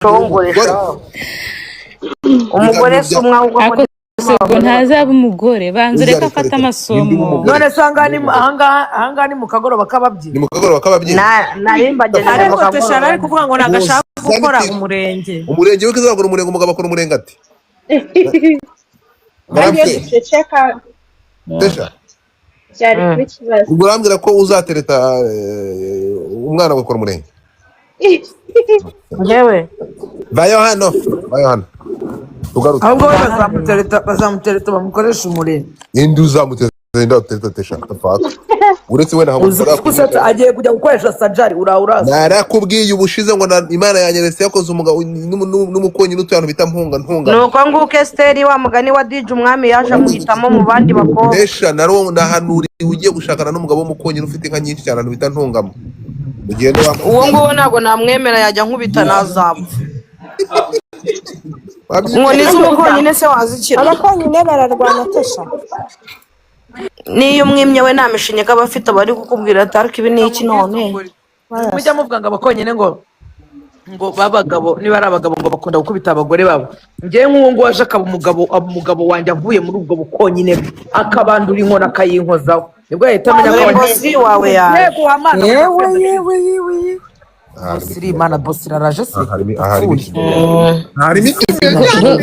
shongoresha umugore si umwe ahubwo Ako sego ntazaba umugore banze reka afata amasomo. None sanga ni ahanga ni mu kagoroba kababyi. Ni mu kagoroba kababyi. Narimbaje ariko teshana ari kuvuga ngo nagashaka gukora umurenge. Umurenge we kizakora umurenge umugabo akora umurenge ati. Ceka. Tesha. Cyari kuri kibazo. Ubwo urambwira ko uzatereta umwana agakora umurenge. Ngewe Bayo hano. Ugaruka. Ahubwo bazamutereta bamukoresha umurenge. Indi uzamutereta utereta Tesha tafaka. Uretse we naho Uzusata agiye kujya gukoresha sajari uraza. Narakubwiye ubushize ngo Imana yanyeretse yakoze umugabo n'umukonyi n'utuyano bita mpunga. Nuko nguko Esteri wa mugani wa DJ umwami yaje guhitamo mu bandi bakobwa. Tesha nahanuri ugiye gushakana n'umugabo w'umukonyi ufite inka nyinshi cyane bita ntungamo. Ugende uwo nguwo ntago namwemera yajya nkubita nazapfa. Ngo nizo umukonyine se wazikira. Abakonyine bararwana Tesha. Niyo umwimye we namishinye ko abafite abari kukubwira ati ariko ibi ni iki none. Mujya muvuga ngo abakonyine ngo babagabo niba ari abagabo ngo bakunda gukubita abagore babo. Ngiye nk'uwo ngo waje akaba umugabo wanjye avuye muri ubwo bukonyine akabandura inkona akayinkozaho. Nibwo yahita amenya ko bosi wawe yaje. Yewe. Bosiri mana bosira raje se. hari miti.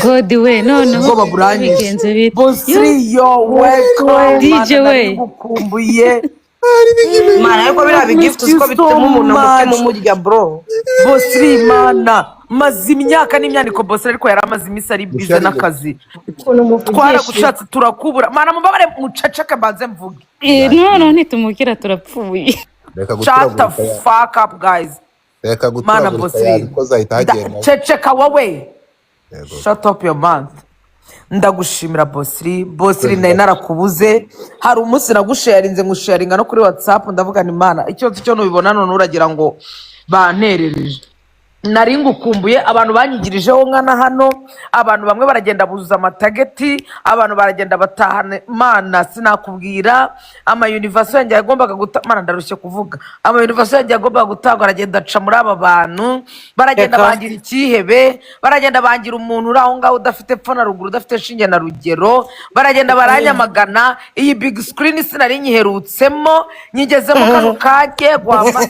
God we noneho baburanyije. Bosiri yo welcome. DJ we. Bukumbuye. Mana ariko biriya bigift uko bituma umuntu umutima umurya bro. Bosiri mana maze imyaka n'imyaniko Bosiri ariko yari amaze imisi ari bize n'akazi. Twaragushatse turakubura. Mana mubabare mucacaka banze mvuge. No nitumukira turapfuye. Shut the fuck up guys. Reka gutura Bosiri ko zahita hagenda. Ceceka wowe. Shut up your mouth. Ndagushimira Bosiri nayo narakubuze. Hari umunsi nagusharinze ngusharinga no kuri WhatsApp ndavuga ni Mana icyo cyo nubibona none uragira ngo banterereje. Nari ngukumbuye abantu banyigirijeho nkana hano abantu bamwe baragenda buzuza amatageti abantu baragenda batahana Mana sinakubwira ama universe yanjye yagombaga Mana ndarushye kuvuga ama universe yanjye yagombaga gutagwa aragenda aca muri aba bantu baragenda bangira ikihebe baragenda bangira umuntu uri aho ngaho udafite pfo na ruguru udafite shinge na rugero baragenda baranyamagana iyi big screen sinari nyiherutsemo nyigezemo kano kage gwama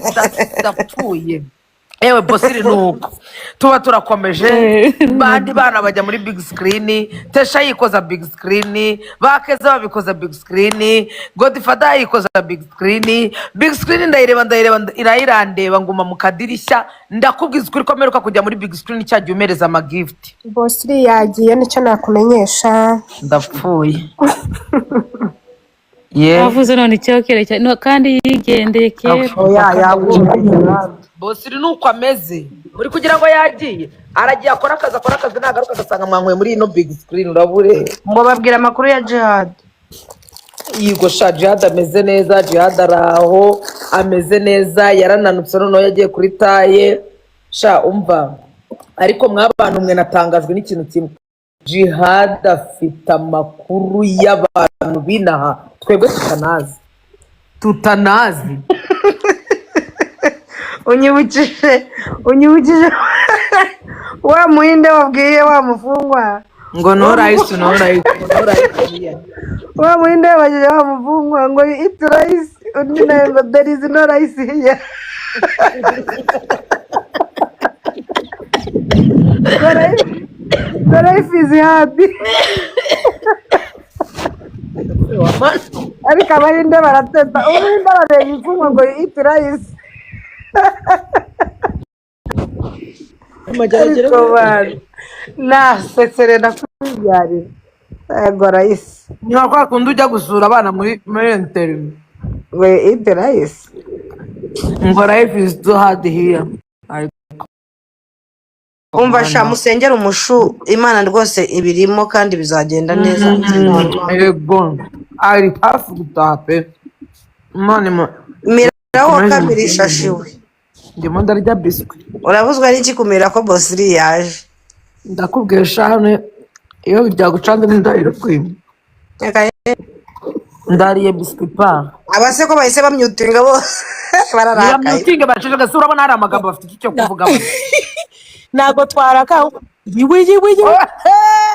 ndapfuye. Ewe Bosiri nuko tuba turakomeje bandi bana bajya muri big screen Tesha yikoza big screen bakeza babikoza big screen Godfather yikoza big screen ndayireba irayirandeba nguma mu kadirishya ndakubwiza ukuri ko meruka kujya muri big screen cyagiye umereza ama gift. Bosiri yagiye nicyo nakumenyesha ndapfuye. Avuze none icyo kerekeye no kandi yigendeye kera. Bosiri nuko ameze muri kugira ngo yagiye aragiye akora akazi nagaruka agasanga mwankuye muri ino big screen urabure ngo babwira amakuru ya Jihad. Yigo sha Jihad ameze neza Jihad araho ameze neza yarananutse none yagiye kuri taye sha umva ariko mwabantu mwe natangajwe n'ikintu kimwe Jihad afite amakuru y'abantu binaha twebwe tutanazi unyibukije wa muhinde wabwiye wa mufungwa ngo no rice wa muhinde wabwiye wa mufungwa ngo eat rice undi nayo ngo there is no rice here. The life is hard. Ariko abahinde barateta umuhinde arareba imfungwa ngo eat rice. Nasesere nakubyarira ego rice niba kwa kundi ujya gusura abana muri interview we eat rice ngo life is too hard here. Umva sha musengera umushu Imana rwose ibirimo kandi bizagenda neza. Ego ari hafi gutape Imana miraho kabiri ishashiwe ndimo ndarya biscuit. Urabuzwa n'iki kumira ko Bosiri yaje ndakubwiye shane iyo byagucanze n'indahiro kwima ndariye biscuit pa abase ko bahise bamyutinga bose bararakaye bamyutinga bacije gasura urabona hari amagambo bafite icyo kuvuga ntago twaraka yiwe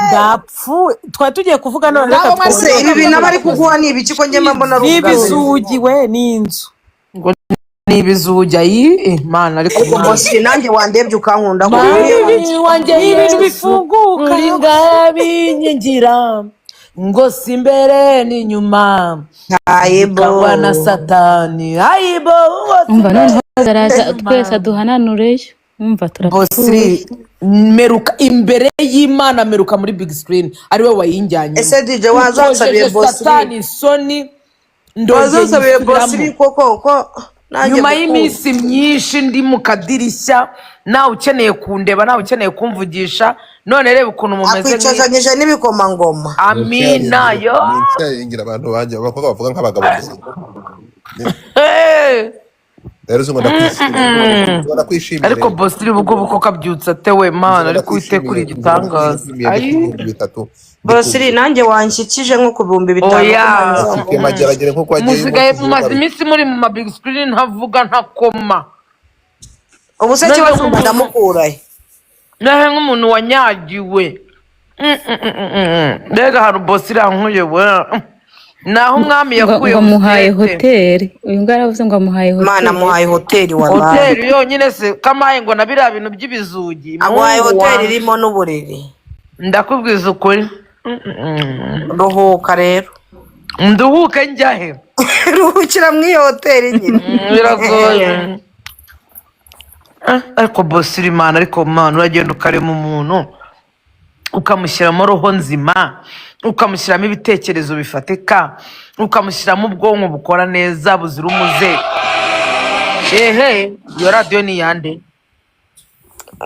ndapfu twari tugiye kuvuga none Naho reka mwese ese ibi bintu abari kuguha ni ibiki ko njye mbona ari ubugabo n'ibizugi we n'inzu ngo ni ibizugi ayi mana ariko ariko bosi nanjye wandebye ukankunda ko wanjye ibintu bifunguka ngabinyigira ngo si imbere n'inyuma kagwa na satani ayibo umva noneho araza twese aduhananureyo umva turapfuye Bosiri meruka imbere y'Imana meruka muri big screen ari we wayinjyanye ese DJ wazansabiye Bosiri satani soni wazansabiye Bosiri koko nyuma y'iminsi myinshi ndi mu kadirishya nawe ukeneye kundeba nawe ukeneye kumvugisha none reba ukuntu mumeze akwicazanyije n'ibikomangoma amina yo ngira abantu banje abakobwa bavuga nk'abagabo gusa rero ngo ndakwishimira ariko Bosiri buko kabyutsa atewe mana ariko wite kuri igitangaza Bosiri nanjye wanshyikije nko ku 5,000 musigaye mumaze iminsi muri mu big screen ntavuga ntakoma ubu se kibazo ndamukuraye nahe nk'umuntu wanyagiwe mbega hari Bosiri ankuyewe naho umwami yakuye muhaye hoteli uyu ngara aravuze ngo amuhaye hoteli mana muhaye hoteli wallahi hoteli yonyine se kamaye ngo nabira bintu by'ibizugi amuhaye hoteli irimo n'uburiri ndakubwiza ukuri ruhuka rero nduhuke njyahe ruhukira mu iyo hoteli nyine biragoye ariko Bosiri mana ariko mana uragenda ukarema umuntu ukamushyiramo roho nzima ukamushyiramo ibitekerezo bifatika ukamushyiramo ubwonko bukora neza buzira umuze iyo radiyo ni iyande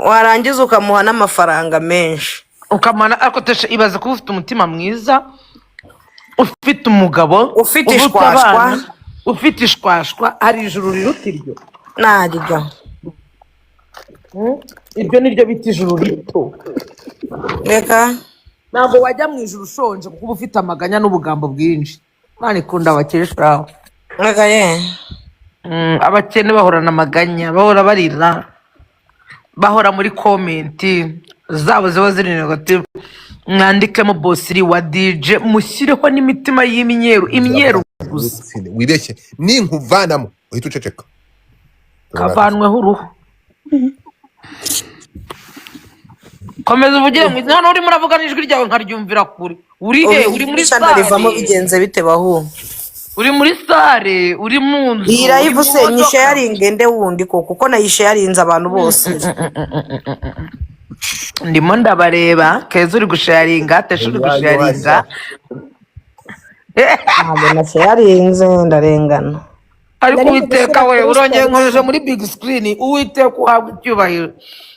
warangiza ukamuha n'amafaranga menshi ukamana ariko tesha ibaze kuba ufite umutima mwiza ufite umugabo ufite ishwashwa ufite ishwashwa hari ijuru riruta iryo ntaryo iryo niryo bita ijuru rito reka ntabwo wajya mu ijuru ushonje kuko uba ufite amaganya n'ubugambo bwinshi mwana ikunda abakesha reka ye abakene bahorana amaganya bahora barira bahora muri komenti zabo ziba ziri negative mwandikemo Bosiri wa DJ mushyireho n'imitima y'imyeru gusa wibeshye ninkuvanamo uhita uceceka kavanweho uruhu komeza uvugire mu hano urimo uravuga n'ijwi ryawe nkaryumvira kure uri he uri muri sare rivamo bigenze bite bahu uri muri sare uri mu nzu iyi live se nyishe yaringe nde wundi kuko nayishe yarinze abantu bose ndimo ndabareba keza uri gusharinga tesha uri gusharinga ntabwo nashe yarinze ndarengana ariko Uwiteka we urongeye nkojeje muri big screen Uwiteka uhabwa icyubahiro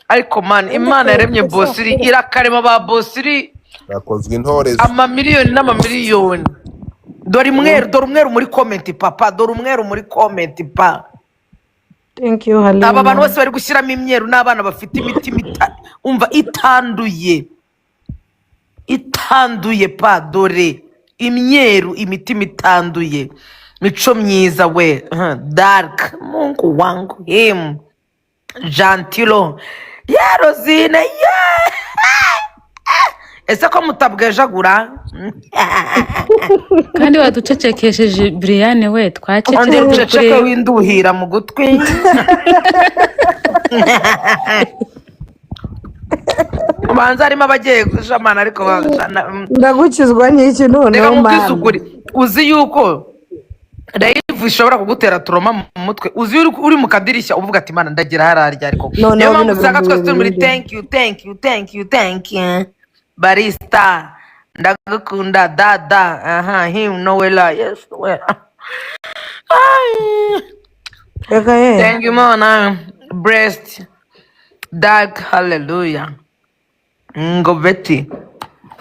ariko man Imana yaremye Bosiri irakarema ba Bosiri yakozwe intore amamiliyoni n'amamiliyoni dore umweru muri comment papa dore umweru muri comment pa thank you Halima aba bantu bose bari gushyiramo imyeru n'abana bafite imitima umva itanduye pa dore imyeru imitima itanduye mico myiza we dark Mungu wangu him Gentilo Rosine ese ko mutabwejagura kandi waducecekesheje Brian we twaceceke winduhira mu gutwi ubanza harimo abagiye gushamana ariko ndagukizwa n'iki noneho mana uzi yuko live ishobora kugutera turoma mu mutwe uzi uri mu kadirishya uvuga ati mana ndagira hararya ariko niyo mpamvu usanga twese turi muri thank you barista ndagukunda dada him nowela yes thank you mona breast dark hallelujah ngobeti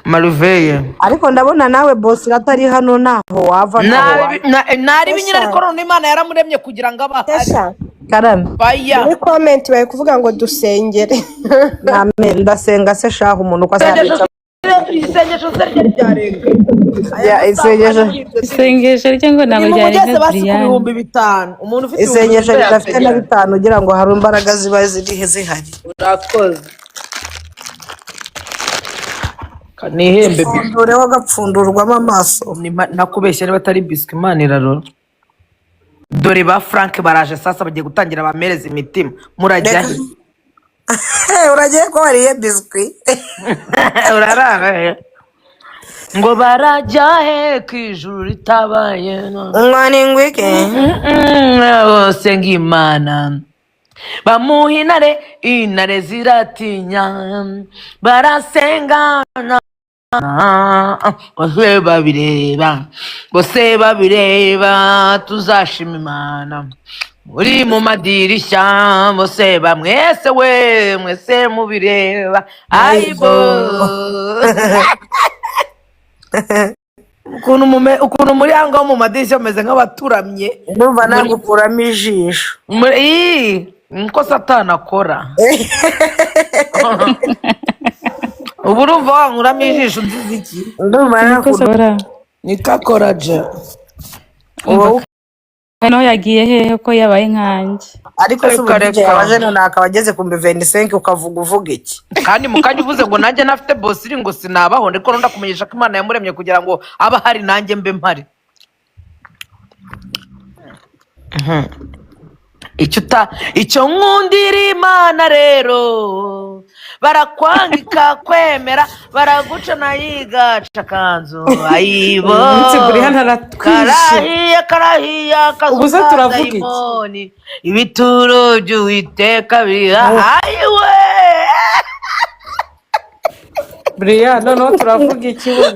maruveye ariko ndabona nawe Bosiri atari hano naho wava nari binyira ariko none Imana yaramuremye kugira ngo abahari karame muri comment bari kuvuga ngo dusengere ndasenga se shaho umuntu uko azabica isengesho se ryo ryarenga isengesho isengesho ryangwa ntabwo nimumugeze ryarenga basi ku Brian. bihumbi 5 umuntu ufite isengesho ibihumbi ridafite na yategera. 5 ugira ngo hari imbaraga ziba zihari urakoze kanihembe pfundureho gapfundurwamo amaso nakubeshya niba atari biswi imana irarora dore ba Frank baraje sasa bagiye gutangira bamereza imitima murajya uragiye ko wariye biswi urarara ngo barajya he ku ijuru ritabaye umwana ingwike bose ngimana bamuha intare ziratinya barasengana bose babireba tuzashima imana uri mu madirishya bose mwese mubireba ayibo ukuntu muri aho mu madirishya bameze nk'abaturamye ndumva nagukuramo ijisho niko satani akora ubu urumva wankuramo ijisho nziza iki ndumva Kora. niko akora je Hano yagiye hehe ko yabaye nkanjye. ariko se uburyo yabaje none akaba ageze ku 25 uvuga iki kandi mukajya uvuze ngo nanjye nafite bosiri ngo sinabaho ndiko ronda kumenyesha ko Imana yamuremye kugira ngo aba hari nanjye mbe mpari icyo nkundira Imana rero barakwangika kwemera baraguca nayigaca kanzu ayibo karahiya Ubuze turavuga iki? kazuka ibituro by'Uwiteka biha ayiwe Brian noneho turavuga iki we